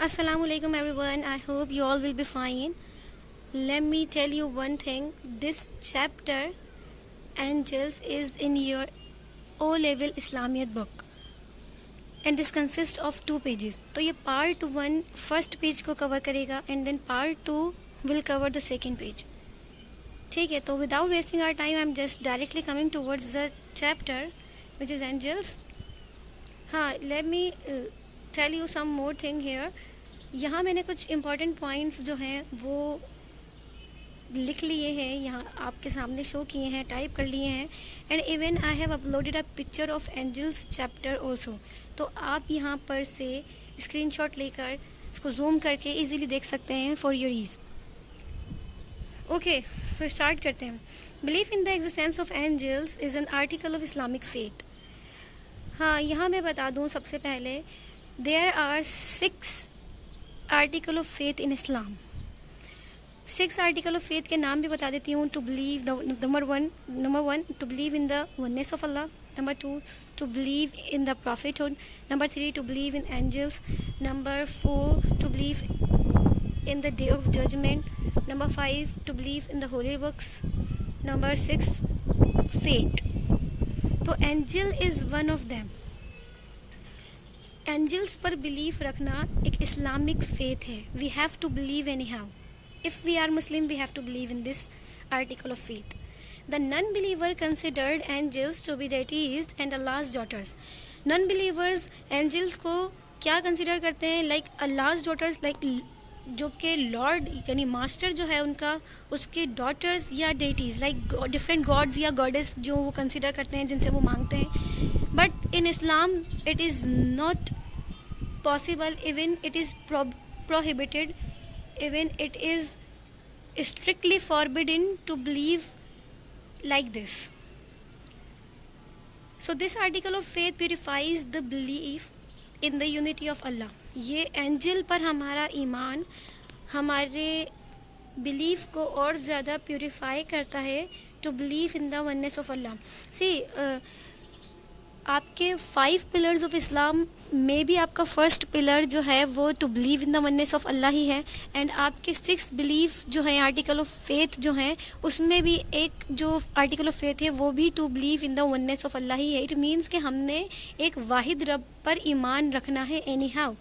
Assalamu alaikum everyone. I hope you all will be fine. Let me tell you one thing. This chapter, Angels, is in your O-level Islamiyat book. And this consists of 2 pages. तो ये part 1 first page को cover करेगा and then part 2 will cover the second page. ठीक है, तो without wasting our time, I'm just directly coming towards the chapter which is Angels. हाँ, let me tell you some more thing here. यहाँ मैंने कुछ important points जो हैं वो लिख लिए हैं, यहाँ आपके सामने शो किए हैं, टाइप कर लिए हैं. And even I have uploaded a picture of angels chapter also. तो आप यहाँ पर से स्क्रीनशॉट लेकर इसको जूम करके इजीली देख सकते हैं for your ease. Okay, so start करते हैं. Belief in the existence of angels is an article of Islamic faith. हाँ, यहाँ मैं बता दूँ सबसे पहले, there are 6 article of faith in Islam. 6 article of faith के नाम भी बता देती हूँ. To believe number one to believe in the oneness of Allah. Number 2 to believe in the prophethood. Number 3 to believe in angels. Number 4 to believe in the day of judgement. Number 5 to believe in the holy books. Number 6 fate. तो angel is one of them. Angels पर belief रखना एक Islamic faith है. We have to believe anyhow. If we are Muslim we have to believe in this article of faith. The non believer considered angels to be deities and Allah's daughters. Non believers angels को क्या consider करते हैं? Like अल्लाह's daughters, like जो कि Lord यानी master जो है उनका, उसके डॉटर्स या डेटीज़, लाइक डिफरेंट गॉड्स या गॉडेस जो वो कंसिडर करते हैं, जिनसे वो मांगते हैं. But in Islam it is not possible, even it is prohibited, even it is strictly forbidden to believe like this. So this article of faith purifies the belief in the unity of Allah. ये angel पर हमारा ईमान हमारे belief को और ज़्यादा purify करता है. To believe in the oneness of Allah. See आपके 5 पिलर्स ऑफ इस्लाम में भी आपका फर्स्ट पिलर जो है वो to believe in the oneness of Allah ही है. एंड आपके 6 बिलीफ जो हैं आर्टिकल ऑफ फेथ जो हैं, उसमें भी एक जो आर्टिकल ऑफ फेथ है वो भी to believe in the oneness of Allah ही है. इट मीन्स कि हमने एक वाहिद रब पर ईमान रखना है एनी हाउ.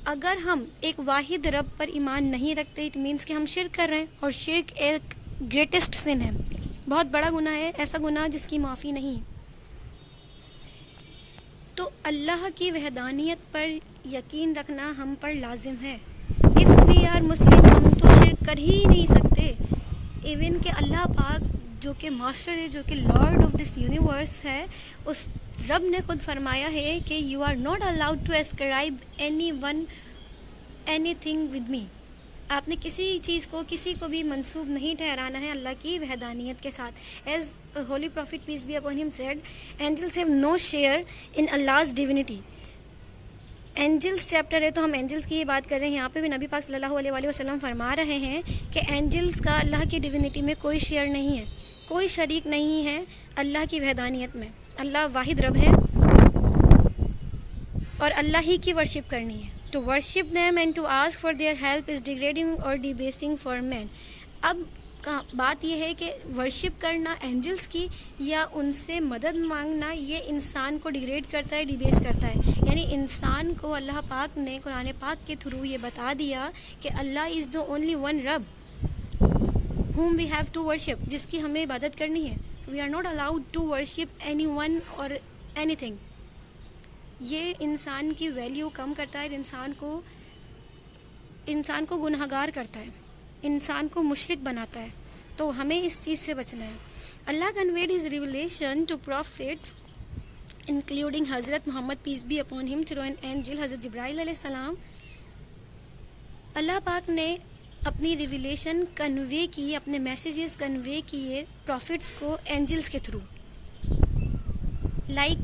अगर हम एक वाहिद रब पर ईमान नहीं रखते, इट मीन्स कि हम शिर्क कर रहे हैं. और शिर्क एक ग्रेटेस्ट सिन है, बहुत बड़ा गुनाह है, ऐसा गुनाह जिसकी माफ़ी नहीं. तो अल्लाह की वहदानियत पर यकीन रखना हम पर लाजिम है. इफ़ वी आर मुस्लिम, हम तो शिर्क कर ही नहीं सकते. इवन कि अल्लाह पाक जो कि मास्टर है, जो कि लॉर्ड ऑफ दिस यूनिवर्स है, उस रब ने खुद फरमाया है कि you are not allowed to ascribe any one any thing with me. आपने किसी चीज़ को किसी को भी मंसूब नहीं ठहराना है अल्लाह की वहदानियत के साथ. As holy prophet peace be upon him said, angels have no share in Allah's divinity. Angels chapter है तो हम एंजल्स की ही बात कर रहे हैं. यहाँ पे भी नबी पाक सल्लल्लाहु अलैहि वसल्लम फरमा रहे हैं कि एंजल्स का अल्लाह की डिविनिटी में कोई शेयर नहीं है, कोई शरीक नहीं है अल्लाह की वहदानियत में. अल्लाह वाहिद रब है और अल्लाह ही की वर्शिप करनी है. To worship them and to ask for their help is degrading or debasing for men. अब बात यह है कि वर्शिप करना एंजल्स की या उनसे मदद मांगना, ये इंसान को डिग्रेड करता है, डिबेस करता है. यानी इंसान को अल्लाह पाक ने कुरान पाक के थ्रू ये बता दिया कि अल्लाह इज़ द ओनली वन रब whom we have to worship, जिसकी हमें इबादत करनी है. We are not allowed to worship anyone or anything. ये इंसान की वैल्यू कम करता है, इंसान को गुनहगार करता है, इंसान को मुशरिक बनाता है. तो हमें इस चीज़ से बचना है. Allah conveyed his revelation to prophets including Hazrat Muhammad peace be upon him through an angel Hazrat Jibrail अलैहिस्सलाम. अल्लाह पाक ने अपनी रिवलेशन कन्वे की, अपने मैसेजेस कन्वे किए प्रॉफिट्स को एंजल्स के थ्रू. लाइक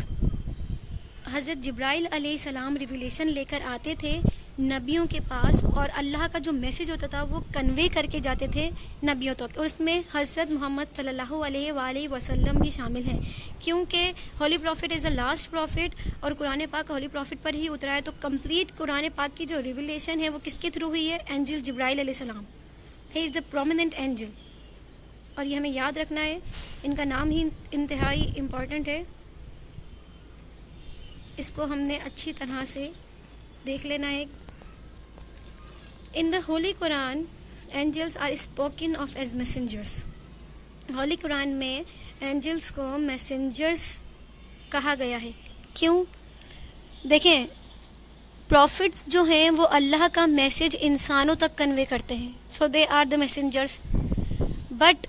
हज़रत जिब्राइल अलैहिस्सलाम रिवलेशन लेकर आते थे نبیوں کے پاس، اور اللہ کا جو میسج ہوتا تھا وہ کنوے کر کے جاتے تھے نبیوں تک، اور اس میں حضرت محمد صلی اللہ علیہ وآلہ وسلم بھی شامل ہیں، کیونکہ holy prophet is the last profit اور قرآن پاک ہولی پروفٹ پر ہی اترا ہے. تو کمپلیٹ قرآن پاک کی جو ریویلیشن ہے وہ کس کے تھرو ہوئی ہے؟ اینجل جبرائیل علیہ السلام. ہی از دا پرومیننٹ اینجل، اور یہ ہمیں یاد رکھنا ہے. ان کا نام ہی انتہائی امپورٹنٹ ہے، اس کو ہم نے اچھی طرح سے دیکھ لینا ہے. In the Holy Quran, angels are spoken of as messengers. Holi قرآن میں اینجلس کو میسنجرس کہا گیا ہے. کیوں؟ دیکھیں، پروفٹس جو ہیں وہ اللہ کا میسج انسانوں تک کنوے کرتے ہیں، so they are the messengers. But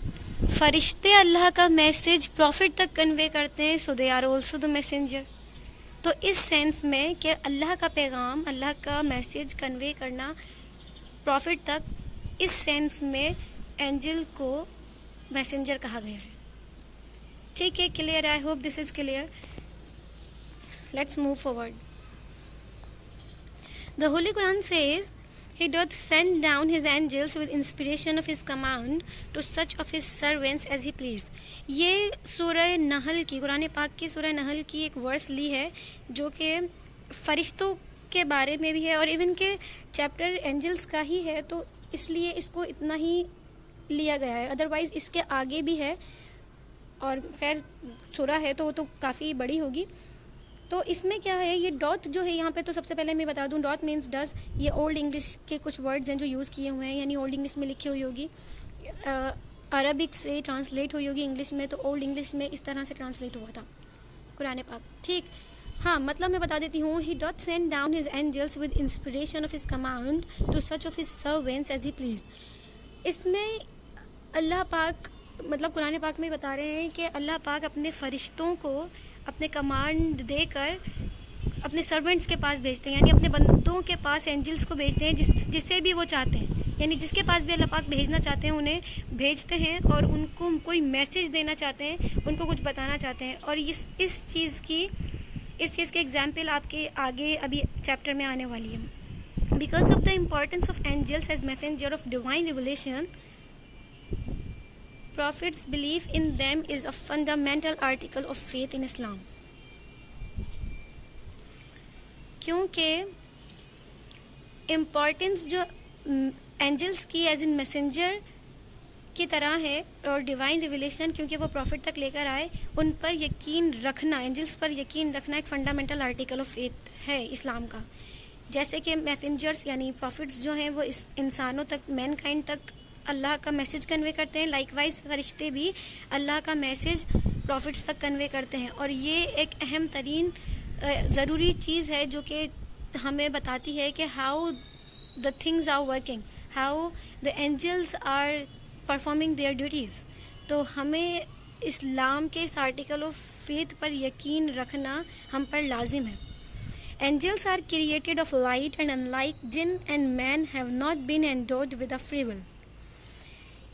فرشتے اللہ کا میسج پروفٹ تک کنوے کرتے ہیں، so they are also the messenger. تو اس سینس میں کہ اللہ کا پیغام، اللہ کا میسج کنوے کرنا پروفٹ تک، اس سینس میں اینجل کو میسنجر کہا گیا ہے. ٹھیک ہے، clear? I hope this is clear. Let's move forward. The Holy Quran says, He doth send down His angels with inspiration of His command to such of His servants as He pleased. یہ سورہ نحل کی، قرآن پاک کی سورہ نحل کی ایک ورس لی ہے جو کہ فرشتوں کے بارے میں بھی ہے، اور ایون کہ چیپٹر اینجلس کا ہی ہے، تو اس لیے اس کو اتنا ہی لیا گیا ہے. ادروائز اس کے آگے بھی ہے، اور خیر سورہ ہے تو وہ تو کافی بڑی ہوگی. تو اس میں کیا ہے، یہ ڈاٹ جو ہے یہاں پہ، تو سب سے پہلے میں بتا دوں ڈاٹ مینس ڈز. یہ اولڈ انگلش کے کچھ ورڈز ہیں جو یوز کیے ہوئے ہیں، یعنی اولڈ انگلش میں لکھی ہوئی ہوگی، عربک سے ٹرانسلیٹ ہوئی ہوگی انگلش میں، تو اولڈ انگلش میں اس طرح سے ٹرانسلیٹ ہوا تھا قرآن پاک. ٹھیک، ہاں، مطلب میں بتا دیتی ہوں. He doth send down his angels with inspiration of his command to such of his servants as he please. اس میں اللہ پاک، مطلب قرآن پاک میں بتا رہے ہیں کہ اللہ پاک اپنے فرشتوں کو اپنے کمانڈ دے کر اپنے سرونٹس کے پاس بھیجتے ہیں، یعنی اپنے بندوں کے پاس اینجلس کو بھیجتے ہیں جسے بھی وہ چاہتے ہیں، یعنی جس کے پاس بھی اللہ پاک بھیجنا چاہتے ہیں انہیں بھیجتے ہیں، اور ان کو کوئی میسج دینا چاہتے ہیں، ان کو کچھ بتانا چاہتے ہیں. اور اس چیز کی ایگزامپل آپ کے آگے ابھی چیپٹر میں آنے والی ہے. Because of the importance of angels as messenger of divine revelation, Prophet's belief in them is a fundamental article of faith in Islam. کیونکہ امپورٹنس جو اینجلس کی ایز ان میسنجر کی طرح ہے، اور ڈیوائن ریویلیشن کیونکہ وہ پروفٹ تک لے کر آئے، ان پر یقین رکھنا، اینجلس پر یقین رکھنا ایک فنڈامنٹل آرٹیکل آف فیتھ ہے اسلام کا. جیسے کہ میسنجرس یعنی پروفٹس جو ہیں وہ اس انسانوں تک، مین کائنڈ تک اللہ کا میسج کنوے کرتے ہیں، لائک وائز فرشتے بھی اللہ کا میسج پروفٹس تک کنوے کرتے ہیں. اور یہ ایک اہم ترین ضروری چیز ہے جو کہ ہمیں بتاتی ہے کہ how the things are working, how the angels are performing their duties. تو ہمیں اسلام کے اس آرٹیکل آف فیتھ پر یقین رکھنا ہم پر لازم ہے. Angels are created of light and unlike jinn and man have not been endowed with a free will.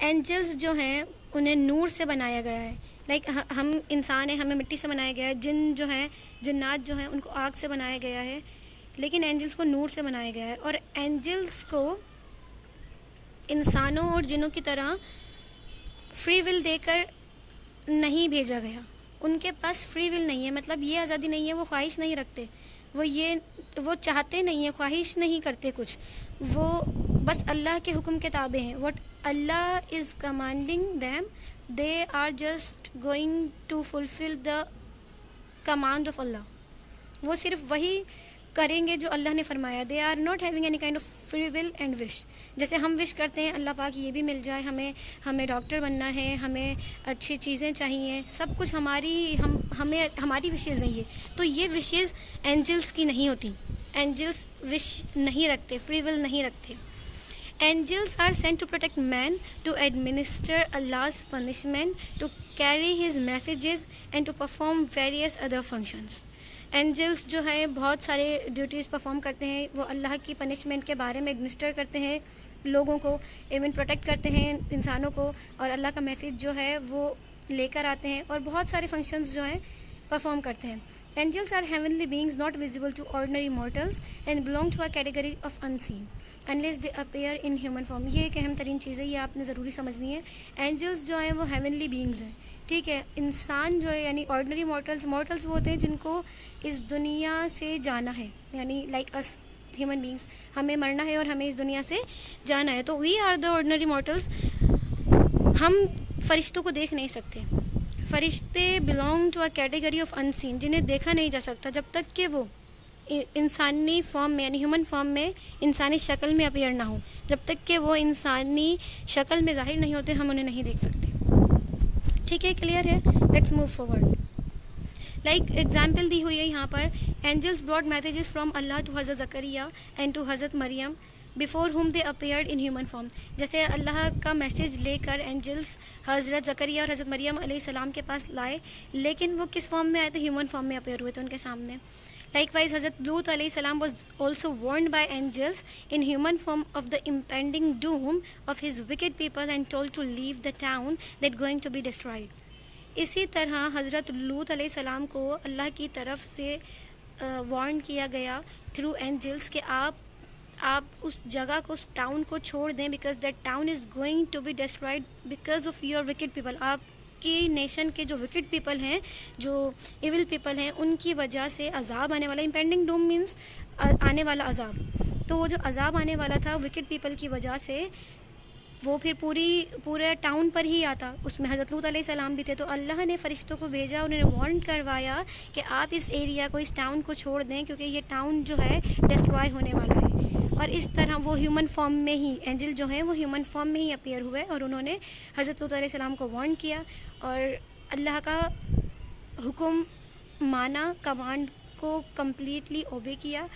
Angels جو ہیں انہیں نور سے بنایا گیا ہے، لائک ہم انسان ہیں، ہمیں مٹی سے بنایا گیا ہے. جن جو ہیں، جنات جو ہیں، ان کو آگ سے بنایا گیا ہے، لیکن اینجلس کو نور سے بنایا گیا ہے. اور اینجلس کو انسانوں اور جنوں کی طرح فری ول دے کر نہیں بھیجا گیا. ان کے پاس فری ول نہیں ہے، مطلب یہ آزادی نہیں ہے، وہ خواہش نہیں رکھتے، وہ چاہتے نہیں ہیں، خواہش نہیں کرتے کچھ، وہ بس اللہ کے حکم کے تابع ہیں. What Allah is commanding them, they are just going to fulfil the command of Allah. وہ صرف وہی کریں گے جو اللہ نے فرمایا. They are not having any kind of free will and wish. جیسے ہم وش کرتے ہیں اللہ پاک یہ بھی مل جائے، ہمیں ڈاکٹر بننا ہے، ہمیں اچھی چیزیں چاہیے، سب کچھ ہماری وشیز ہیں. تو یہ وشیز اینجلس کی نہیں ہوتی. اینجلس وش نہیں رکھتے، فری ول نہیں رکھتے. Angels are sent to protect man, to administer Allah's punishment, to carry his messages and to perform various other functions. Angels جو ہیں بہت سارے ڈیوٹیز پرفارم کرتے ہیں. وہ اللہ کی پنشمنٹ کے بارے میں ایڈمنسٹر کرتے ہیں لوگوں کو، ایون پروٹیکٹ کرتے ہیں انسانوں کو، اور اللہ کا میسیج جو ہے وہ لے کر آتے ہیں. اور بہت سارے فنکشنز جو ہیں परफॉर्म करते हैं. Angels are heavenly beings not visible to ordinary mortals and belong to a category of unseen unless they appear in human form. ये एक अहम तरीन चीज़ है, ये आपने ज़रूरी समझनी है. एंजल्स जो हैं वो हेवनली बींग्स हैं, ठीक है. इंसान जो है यानी ऑर्डिनरी मॉर्टल्स वो होते हैं जिनको इस दुनिया से जाना है, यानी लाइक अस ह्यूमन बींग्स, हमें मरना है और हमें इस दुनिया से जाना है, तो we are the ordinary mortals. हम फरिश्तों को देख नहीं सकते. फरिश्ते belong to a category of unseen, जिन्हें देखा नहीं जा सकता जब तक कि वो इंसानी फॉर्म में यानी ह्यूमन फॉर्म में इंसानी शक्ल में अपीयर ना हो. जब तक कि वो इंसानी शक्ल में ज़ाहिर नहीं होते हम उन्हें नहीं देख सकते. ठीक है, क्लियर है. Let's move forward. Like example दी हुई है यहाँ पर. Angels brought messages from Allah to Hazrat Zakariya and to Hazrat Maryam before whom they appeared in human form. जैसे अल्लाह का मैसेज लेकर एंजल्स हज़रत ज़करिया और हज़रत मरियम अलैहिस्सलाम के पास लाए, लेकिन वो किस फॉर्म में आए थे? ह्यूमन फॉर्म में अपीयर हुए थे उनके सामने. Likewise, Hazrat Lut alayhi salam was also warned by angels in human form of the impending doom of his wicked people and told to leave the town that going to be destroyed. इसी तरह हज़रत लूत अलैहि सलाम को अल्लाह की तरफ से वार्न किया गया थ्रू एंजल्स कि आप उस जगह को, उस टाउन को छोड़ दें, because that town is going to be destroyed because of your wicked people. आपकी नेशन के जो विकेड पीपल हैं, जो इविल पीपल हैं, उनकी वजह से अजाब आने वाला. इम्पेंडिंग डूम मीन्स आने वाला अजाब. तो वो जो अजाब आने वाला था विकेड पीपल की वजह से, वो फिर पूरे टाउन पर ही आता. उसमें हज़रत लूत अलैहि सलाम भी थे. तो अल्लाह ने फ़रिश्तों को भेजा, उन्हें वार्न करवाया कि आप इस एरिया को, इस टाउन को छोड़ दें, क्योंकि ये टाउन जो है डिस्ट्रॉय होने वाला है. और इस तरह वो ह्यूमन फॉर्म में ही, एंजल जो हैं वो ह्यूमन फॉर्म में ही अपीयर हुए और उन्होंने हज़रत लूत अलैहि सलाम को वार्न किया और अल्लाह का हुक्म माना, कमांड को कम्प्लीटली ओबे किया.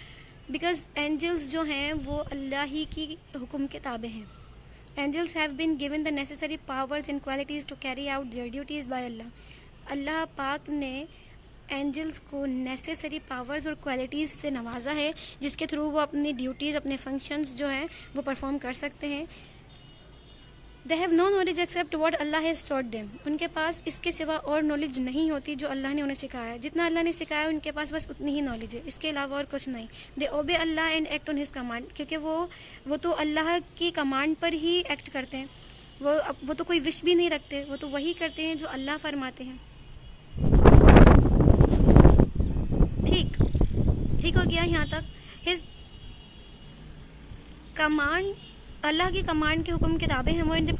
बिकॉज़ एंजल्स जो हैं वो अल्लाह ही की हुक्म के ताबे हैं. Angels have been given the necessary powers and qualities to carry out their duties by Allah. अल्लाह पाक ने एंजल्स को नेसेसरी पावर्स और क्वालिटीज़ से नवाजा है जिसके थ्रू वो अपनी ड्यूटीज़, अपने फंक्शंस जो हैं वो परफॉर्म कर सकते हैं. They have no knowledge except what Allah has taught them. उनके पास इसके सिवा और नॉलेज नहीं होती जो अल्लाह ने उन्हें सिखाया है. जितना अल्लाह ने सिखाया उनके पास बस उतनी ही नॉलेज है, इसके अलावा और कुछ नहीं. They obey Allah and act on his command, क्योंकि वो तो अल्लाह की कमांड पर ही एक्ट करते हैं. वो तो कोई विश भी नहीं रखते, वो तो वही करते हैं जो अल्लाह फरमाते हैं. ठीक हो गया यहाँ तक. हिज कमांड, अल्लाह की कमांड के हुक्म किताबें हैं. वो indeed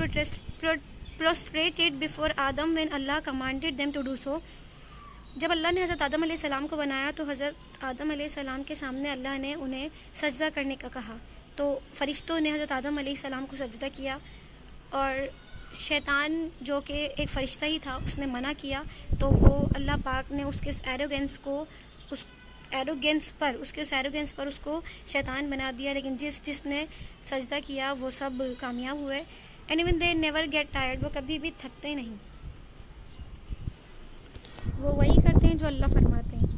prostrated before Adam when Allah commanded them to do so. जब अल्लाह ने हज़रत आदम अलैहि सलाम को बनाया तो हज़रत आदम अलैहि सलाम के सामने अल्लाह ने उन्हें सजदा करने का कहा. तो फरिश्तों ने हज़रत आदम अलैहि सलाम को सजदा किया और शैतान जो कि एक फ़रिश्ता ही था उसने मना किया. तो वो अल्लाह पाक ने उसके उस एरोगेंस पर उसको शैतान बना दिया. लेकिन जिसने सजदा किया वो सब कामयाब हुए. And even they never get tired, वो कभी भी थकते नहीं, वो वही करते हैं जो अल्लाह फरमाते हैं.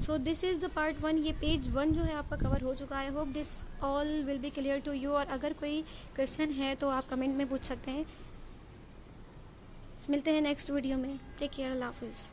So this is the part 1. ये पेज 1 जो है आपका कवर हो चुका है. Hope this all will be clear to you. और अगर कोई क्वेश्चन है तो आप कमेंट में पूछ सकते हैं. मिलते हैं नेक्स्ट वीडियो में. Take care. अल्लाह हाफिज़.